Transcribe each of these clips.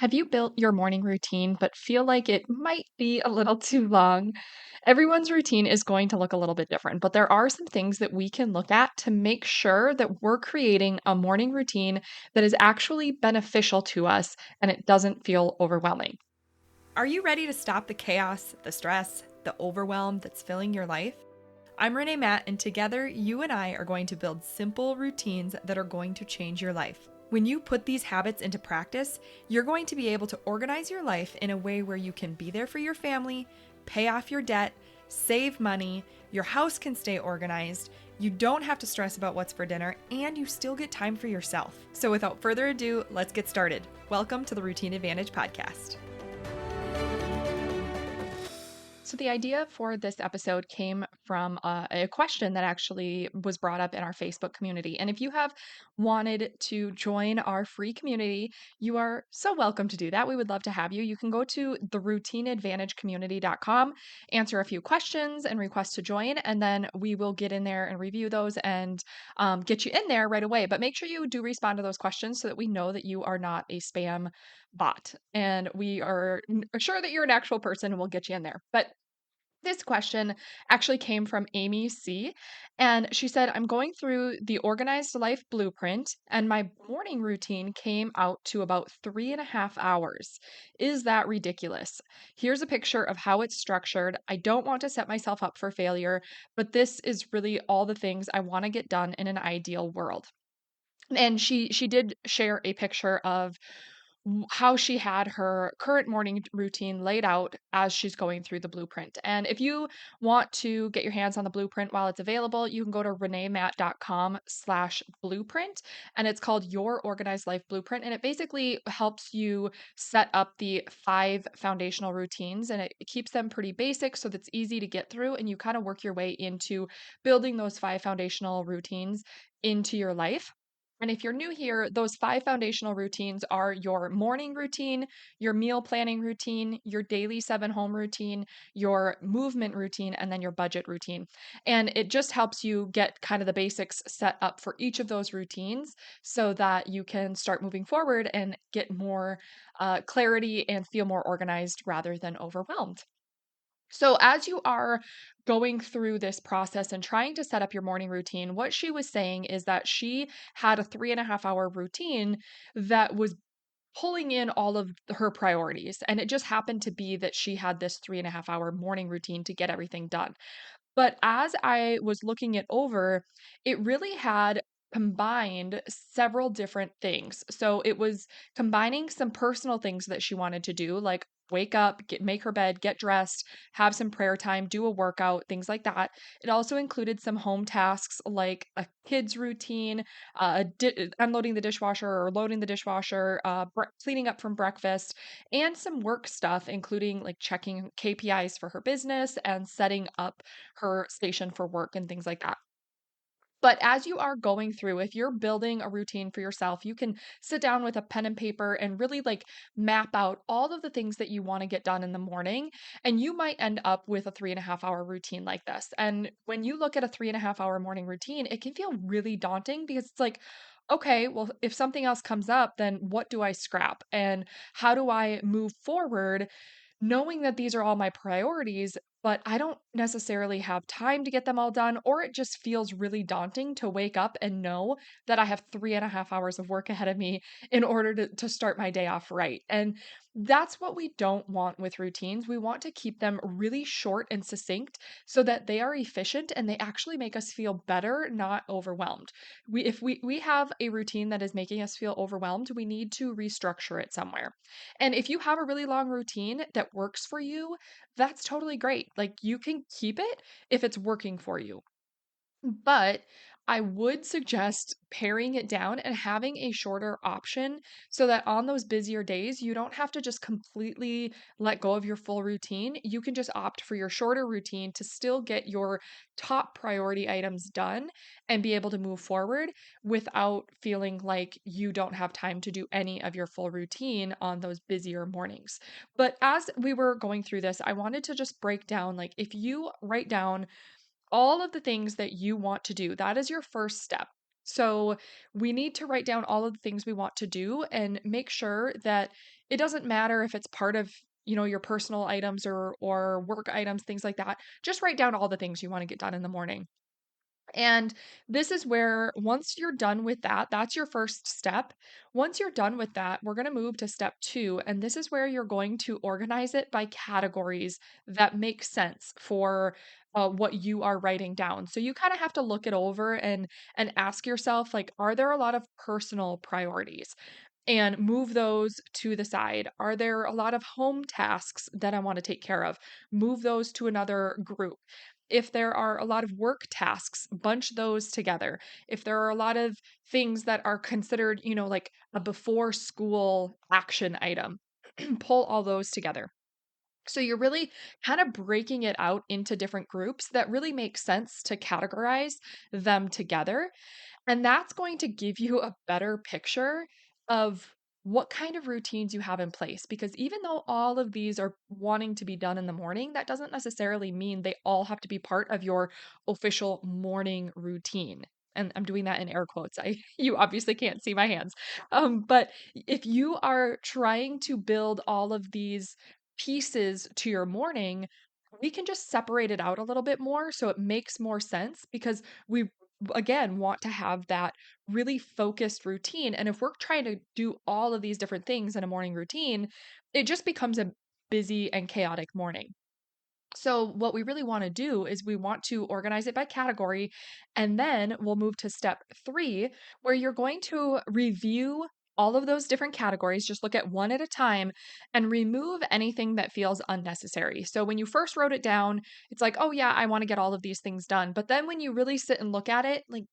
Have you built your morning routine but feel like it might be a little too long? Everyone's routine is going to look a little bit different, but there are some things that we can look at to make sure that we're creating a morning routine that is actually beneficial to us and it doesn't feel overwhelming. Are you ready to stop the chaos, the stress, the overwhelm that's filling your life? I'm Renee Matt, and together you and I are going to build simple routines that are going to change your life. When you put these habits into practice, you're going to be able to organize your life in a way where you can be there for your family, pay off your debt, save money, your house can stay organized, you don't have to stress about what's for dinner, and you still get time for yourself. So without further ado, let's get started. Welcome to the Routine Advantage Podcast. So, the idea for this episode came from a question that actually was brought up in our Facebook community. And if you have wanted to join our free community, you are so welcome to do that. We would love to have you. You can go to theroutineadvantagecommunity.com, answer a few questions, and request to join. And then we will get in there and review those and get you in there right away. But make sure you do respond to those questions so that we know that you are not a spam bot. And we are sure that you're an actual person and we'll get you in there. But this question actually came from Amy C. And she said, I'm going through the organized life blueprint, and my morning routine came out to about 3.5 hours. Is that ridiculous? Here's a picture of how it's structured. I don't want to set myself up for failure, but this is really all the things I want to get done in an ideal world. And she did share a picture of how she had her current morning routine laid out as she's going through the blueprint. And if you want to get your hands on the blueprint while it's available, you can go to reneematt.com/blueprint, and it's called Your Organized Life Blueprint. And it basically helps you set up the 5 foundational routines, and it keeps them pretty basic so that's easy to get through. And you kind of work your way into building those 5 foundational routines into your life. And if you're new here, those 5 foundational routines are your morning routine, your meal planning routine, your daily 7 home routine, your movement routine, and then your budget routine. And it just helps you get kind of the basics set up for each of those routines so that you can start moving forward and get more clarity and feel more organized rather than overwhelmed. So, as you are going through this process and trying to set up your morning routine, what she was saying is that she had a 3.5 hour routine that was pulling in all of her priorities. And it just happened to be that she had this 3.5 hour morning routine to get everything done. But as I was looking it over, it really had combined several different things. So it was combining some personal things that she wanted to do, like wake up, make her bed, get dressed, have some prayer time, do a workout, things like that. It also included some home tasks like a kids routine, unloading the dishwasher or loading the dishwasher, cleaning up from breakfast, and some work stuff, including like checking KPIs for her business and setting up her station for work and things like that. But as you are going through, if you're building a routine for yourself, you can sit down with a pen and paper and really like map out all of the things that you want to get done in the morning. And you might end up with a 3.5 hour routine like this. And when you look at a 3.5 hour morning routine, it can feel really daunting because it's like, okay, well, if something else comes up, then what do I scrap? And how do I move forward knowing that these are all my priorities, but I don't necessarily have time to get them all done, or it just feels really daunting to wake up and know that I have 3.5 hours of work ahead of me in order to start my day off right. And that's what we don't want with routines. We want to keep them really short and succinct so that they are efficient and they actually make us feel better, not overwhelmed. If we have a routine that is making us feel overwhelmed, we need to restructure it somewhere. And if you have a really long routine that works for you, that's totally great. Like you can keep it if it's working for you. But I would suggest paring it down and having a shorter option so that on those busier days, you don't have to just completely let go of your full routine. You can just opt for your shorter routine to still get your top priority items done and be able to move forward without feeling like you don't have time to do any of your full routine on those busier mornings. But as we were going through this, I wanted to just break down like if you write down all of the things that you want to do. That is your first step. So we need to write down all of the things we want to do and make sure that it doesn't matter if it's part of, your personal items or work items, things like that. Just write down all the things you want to get done in the morning. And this is where once you're done with that, that's your first step. Once you're done with that, we're going to move to step 2, and this is where you're going to organize it by categories that make sense for what you are writing down. So you kind of have to look it over and ask yourself, like, are there a lot of personal priorities? And move those to the side. Are there a lot of home tasks that I want to take care of? Move those to another group. If there are a lot of work tasks, bunch those together. If there are a lot of things that are considered, like a before school action item, pull all those together. So you're really kind of breaking it out into different groups that really make sense to categorize them together. And that's going to give you a better picture of what kind of routines you have in place. Because even though all of these are wanting to be done in the morning, that doesn't necessarily mean they all have to be part of your official morning routine. And I'm doing that in air quotes. You obviously can't see my hands. But if you are trying to build all of these pieces to your morning, we can just separate it out a little bit more so it makes more sense because we again want to have that really focused routine. And if we're trying to do all of these different things in a morning routine, it just becomes a busy and chaotic morning. So, what we really want to do is we want to organize it by category, and then we'll move to step 3, where you're going to review all of those different categories, just look at one at a time and remove anything that feels unnecessary. So, when you first wrote it down, it's like, oh, yeah, I want to get all of these things done. But then when you really sit and look at it, like,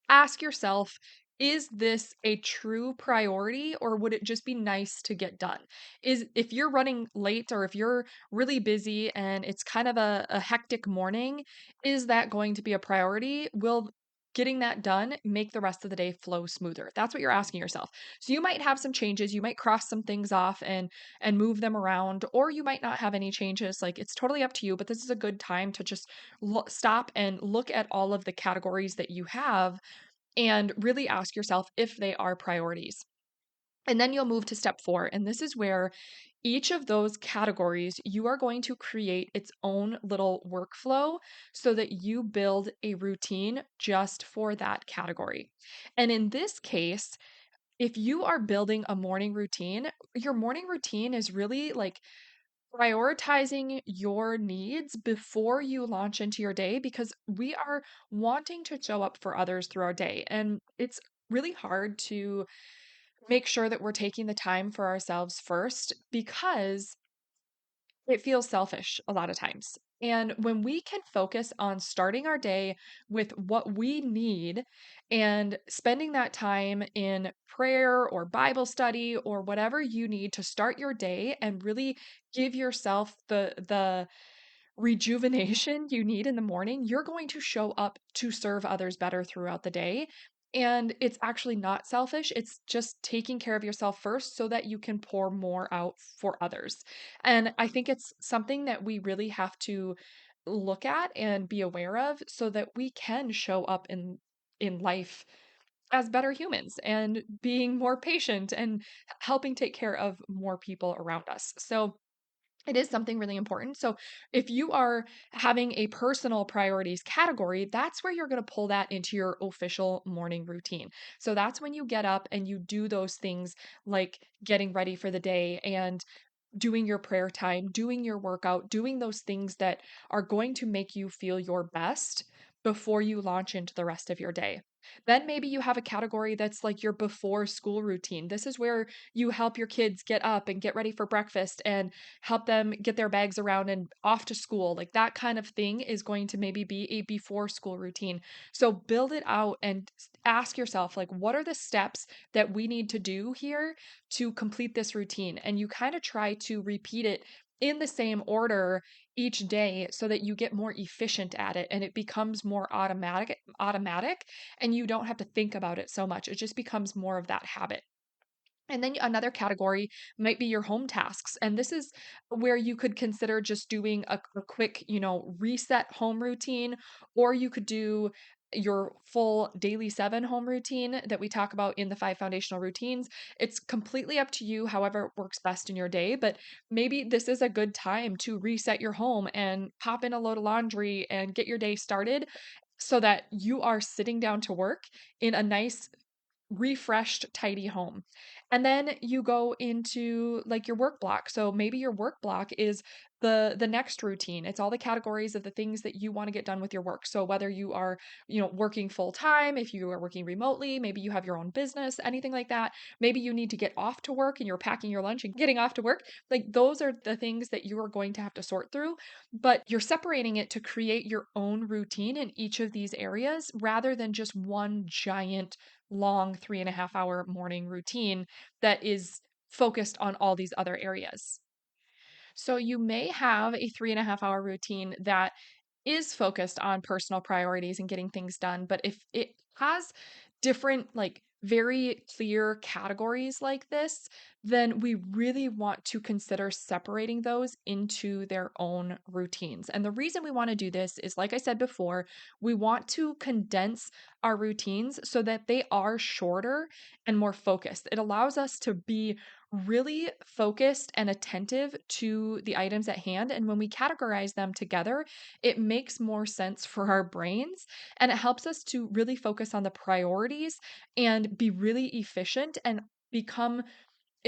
ask yourself, is this a true priority or would it just be nice to get done? Is if you're running late or if you're really busy and it's kind of a hectic morning, is that going to be a priority? Will getting that done make the rest of the day flow smoother? That's what you're asking yourself. So you might have some changes, you might cross some things off and move them around, or you might not have any changes. Like it's totally up to you, but this is a good time to just stop and look at all of the categories that you have and really ask yourself if they are priorities. And then you'll move to step 4. And this is where each of those categories, you are going to create its own little workflow so that you build a routine just for that category. And in this case, if you are building a morning routine, your morning routine is really like prioritizing your needs before you launch into your day because we are wanting to show up for others through our day. And it's really hard to make sure that we're taking the time for ourselves first because it feels selfish a lot of times. And when we can focus on starting our day with what we need and spending that time in prayer or Bible study or whatever you need to start your day and really give yourself the rejuvenation you need in the morning, you're going to show up to serve others better throughout the day. And it's actually not selfish. It's just taking care of yourself first so that you can pour more out for others. And I think it's something that we really have to look at and be aware of so that we can show up in life as better humans and being more patient and helping take care of more people around us. So it is something really important. So, if you are having a personal priorities category, that's where you're going to pull that into your official morning routine. So, that's when you get up and you do those things like getting ready for the day and doing your prayer time, doing your workout, doing those things that are going to make you feel your best before you launch into the rest of your day. Then maybe you have a category that's like your before school routine. This is where you help your kids get up and get ready for breakfast and help them get their bags around and off to school. Like that kind of thing is going to maybe be a before school routine. So build it out and ask yourself, like, what are the steps that we need to do here to complete this routine? And you kind of try to repeat it in the same order each day so that you get more efficient at it and it becomes more automatic and you don't have to think about it so much. It just becomes more of that habit. And then another category might be your home tasks. And this is where you could consider just doing a quick, reset home routine, or you could do your full daily 7 home routine that we talk about in the 5 foundational routines. It's completely up to you, however works best in your day, but maybe this is a good time to reset your home and pop in a load of laundry and get your day started so that you are sitting down to work in a nice refreshed, tidy home. And then you go into like your work block. So maybe your work block is the next routine. It's all the categories of the things that you want to get done with your work. So whether you are, working full time, if you are working remotely, maybe you have your own business, anything like that. Maybe you need to get off to work and you're packing your lunch and getting off to work. Like those are the things that you are going to have to sort through, but you're separating it to create your own routine in each of these areas rather than just one giant long 3.5 hour morning routine that is focused on all these other areas. So you may have a 3.5 hour routine that is focused on personal priorities and getting things done. But if it has different, like very clear categories like this, then we really want to consider separating those into their own routines. And the reason we want to do this is, like I said before, we want to condense our routines so that they are shorter and more focused. It allows us to be really focused and attentive to the items at hand. And when we categorize them together, it makes more sense for our brains and it helps us to really focus on the priorities and be really efficient and become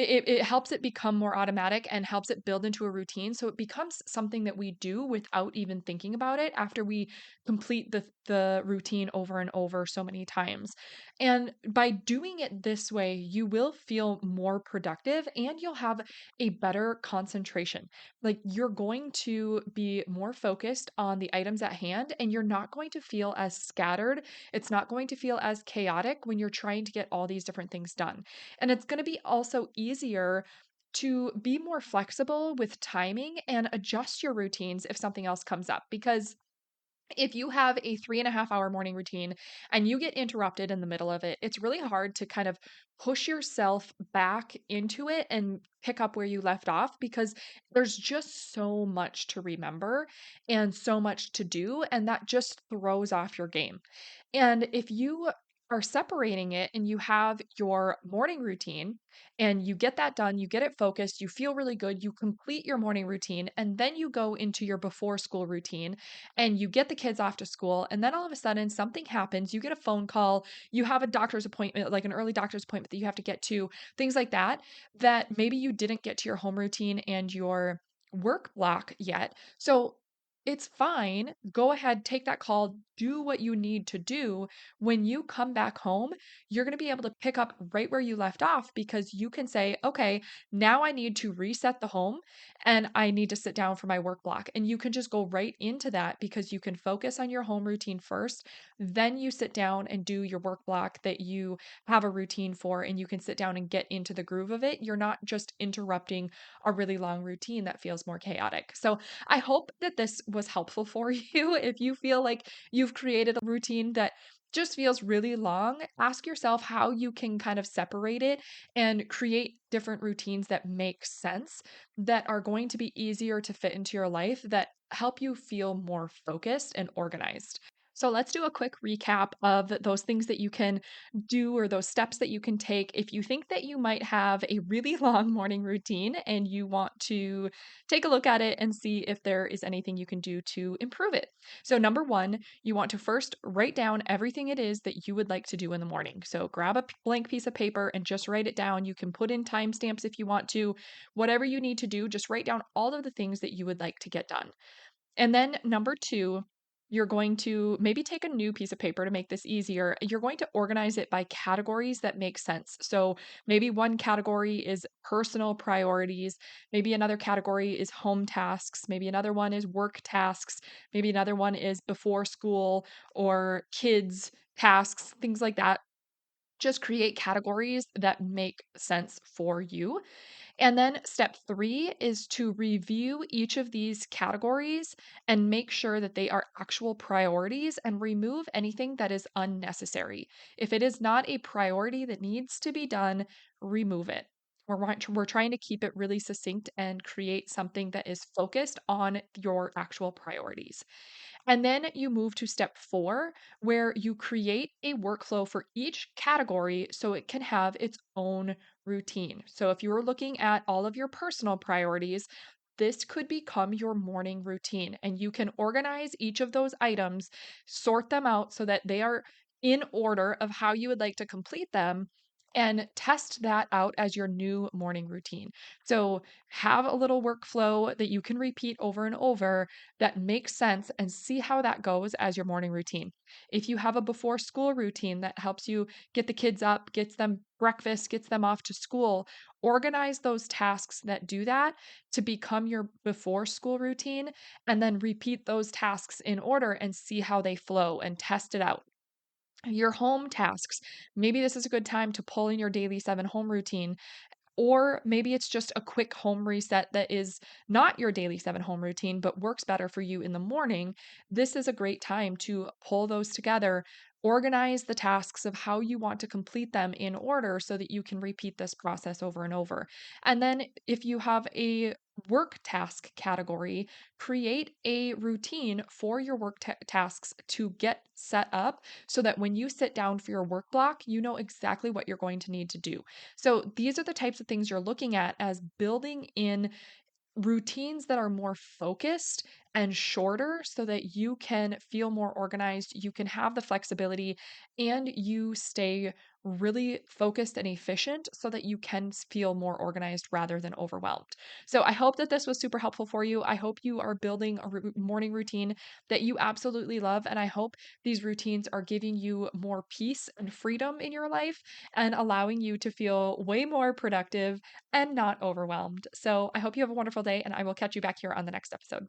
it helps it become more automatic and helps it build into a routine, so it becomes something that we do without even thinking about it after we complete the routine over and over so many times. And by doing it this way, you will feel more productive and you'll have a better concentration. Like you're going to be more focused on the items at hand and you're not going to feel as scattered. It's not going to feel as chaotic when you're trying to get all these different things done. And it's going to be also easier to be more flexible with timing and adjust your routines if something else comes up. Because if you have a 3.5 hour morning routine and you get interrupted in the middle of it, it's really hard to kind of push yourself back into it and pick up where you left off because there's just so much to remember and so much to do. And that just throws off your game. And if you are separating it and you have your morning routine and you get that done, you get it focused, you feel really good, you complete your morning routine, and then you go into your before school routine and you get the kids off to school. And then all of a sudden, something happens, you get a phone call, you have a doctor's appointment, like an early doctor's appointment that you have to get to, things like that, that maybe you didn't get to your home routine and your work block yet. So it's fine. Go ahead, take that call, do what you need to do. When you come back home, you're going to be able to pick up right where you left off because you can say, okay, now I need to reset the home and I need to sit down for my work block. And you can just go right into that because you can focus on your home routine first. Then you sit down and do your work block that you have a routine for, and you can sit down and get into the groove of it. You're not just interrupting a really long routine that feels more chaotic. So I hope that this was helpful for you. If you feel like you've created a routine that just feels really long, ask yourself how you can kind of separate it and create different routines that make sense, that are going to be easier to fit into your life, that help you feel more focused and organized. So let's do a quick recap of those things that you can do or those steps that you can take if you think that you might have a really long morning routine and you want to take a look at it and see if there is anything you can do to improve it. So, number one, you want to first write down everything it is that you would like to do in the morning. So, grab a blank piece of paper and just write it down. You can put in timestamps if you want to. Whatever you need to do, just write down all of the things that you would like to get done. And then number two, you're going to maybe take a new piece of paper to make this easier. You're going to organize it by categories that make sense. So maybe one category is personal priorities. Maybe another category is home tasks. Maybe another one is work tasks. Maybe another one is before school or kids tasks, things like that. Just create categories that make sense for you. And then step three is to review each of these categories and make sure that they are actual priorities and remove anything that is unnecessary. If it is not a priority that needs to be done, remove it. We're trying to keep it really succinct and create something that is focused on your actual priorities. And then you move to step 4, where you create a workflow for each category so it can have its own routine. So if you're looking at all of your personal priorities, this could become your morning routine, and you can organize each of those items, sort them out so that they are in order of how you would like to complete them, and test that out as your new morning routine. So, have a little workflow that you can repeat over and over that makes sense, and see how that goes as your morning routine. If you have a before school routine that helps you get the kids up, gets them breakfast, gets them off to school, organize those tasks that do that to become your before school routine, and then repeat those tasks in order and see how they flow and test it out. Your home tasks, maybe this is a good time to pull in your daily 7 home routine, or maybe it's just a quick home reset that is not your daily 7 home routine, but works better for you in the morning. This is a great time to pull those together, organize the tasks of how you want to complete them in order so that you can repeat this process over and over. And then if you have a work task category, create a routine for your work tasks to get set up so that when you sit down for your work block, you know exactly what you're going to need to do. So these are the types of things you're looking at as building in routines that are more focused and shorter so that you can feel more organized, you can have the flexibility, and you stay really focused and efficient so that you can feel more organized rather than overwhelmed. So I hope that this was super helpful for you. I hope you are building a morning routine that you absolutely love, and I hope these routines are giving you more peace and freedom in your life and allowing you to feel way more productive and not overwhelmed. So I hope you have a wonderful day, and I will catch you back here on the next episode.